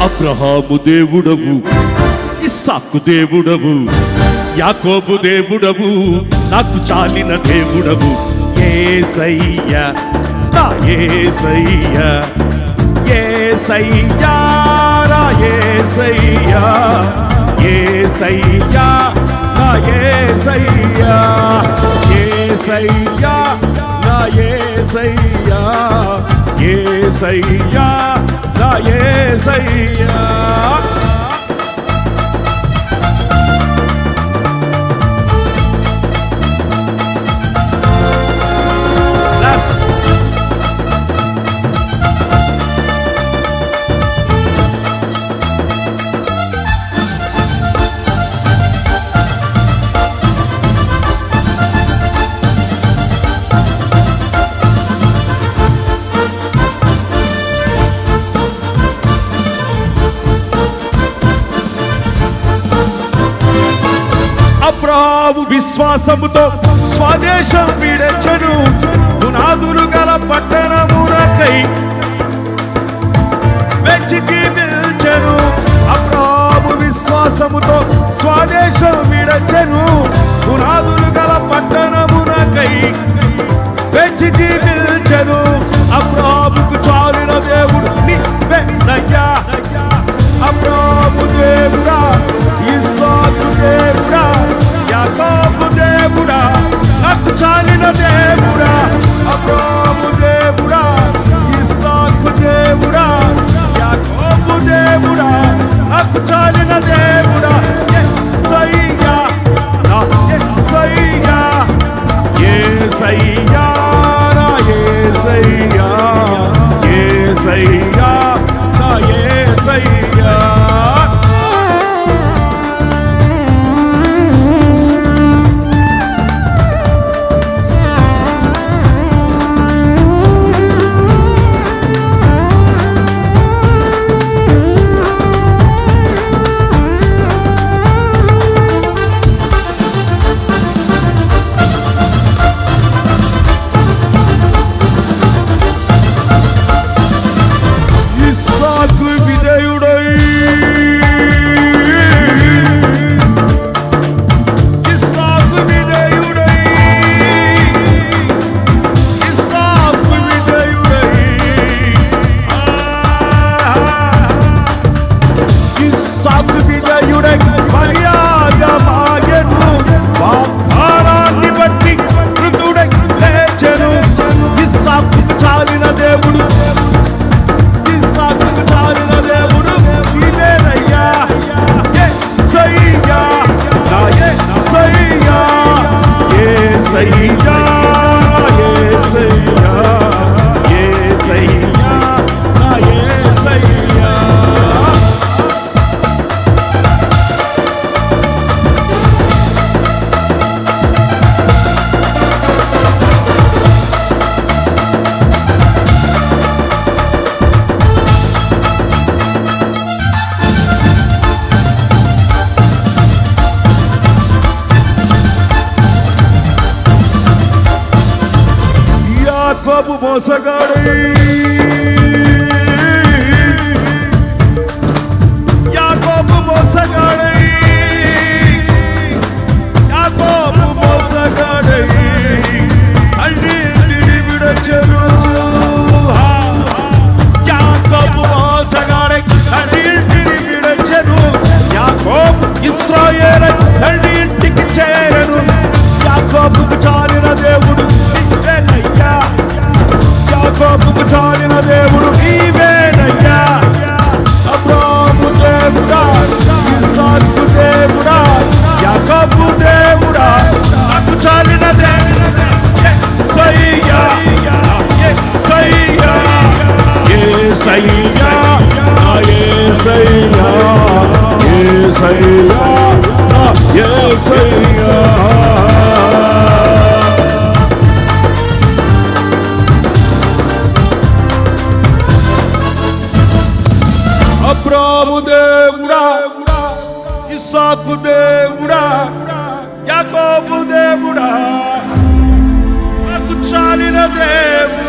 అబ్రహాము దేవుడవు, ఇస్సాకు దేవుడవు, యాకోబు దేవుడవు, నాకు చాలిన దేవుడవు. యేసయ్యా నా యేసయ్యా, యేసయ్యా నా యేసయ్యా, యేసయ్యా నా యేసయ్యా, యేసయ్యా నా యేసయ్యా, యేసయ్యా నా యేసయ్యా. అబ్రహాము విశ్వాసముతో స్వదేశం విడచెను, పునాదులు గల పట్టణమునకై వెచ్చికి నిల్చెను. అబ్రహాము విశ్వాసముతో స్వదేశం విడచెను, పునాదులు గల పట్టణమునకై వెచ్చికి నిల్చెను. అబ్రహాముకు చాలిన దేవుడు నీవేనయ్యా, అబ్రహాము దేవుడా, ఇస్సాకు దేవుడా, యాకోబు దేవుడా, నాకు చాలిన దేవుడా. అబ్రహాము దేవుడా, ఇస్సాకు దేవుడా, యాకోబు దేవుడా, నాకు చాలిన దేవుడా. యేసయ్యా నా యేసయ్యా, యేసయ్యా నా యేసయ్యా, యేసయ్యా నా యేసయ్యా. యాకోబు మోసగాడై, యాకోబు మోసగాడై, యాకోబు మోసగాడై అన్నిటిని విడచెను. యాకోబు మోసగాడై అన్నిటిని విడచెను. యాకోబు ఇశ్రాయేలు తండ్రి ఇంటికి చేరను. యాకోబుకు చాలిన దేవుడు నీవేనయ్యా, యాకోబుకు చాలిన దేవుడు నీవేనయ్యా. అబ్రహాము దేవుడా, ఇస్సాకు దేవుడా, యాకోబు దేవుడా, నాకు చాలిన దేవుడా. యేసయ్యా యేసయ్యా, యేసయ్యా నా యేసయ్యా, యేసయ్యా నా యేసయ్యా. అబ్రహాము దేవుడా, ఇస్సాకు దేవుడా, యాకోబు దేవుడా, నాకు చాలిన దేవుడా.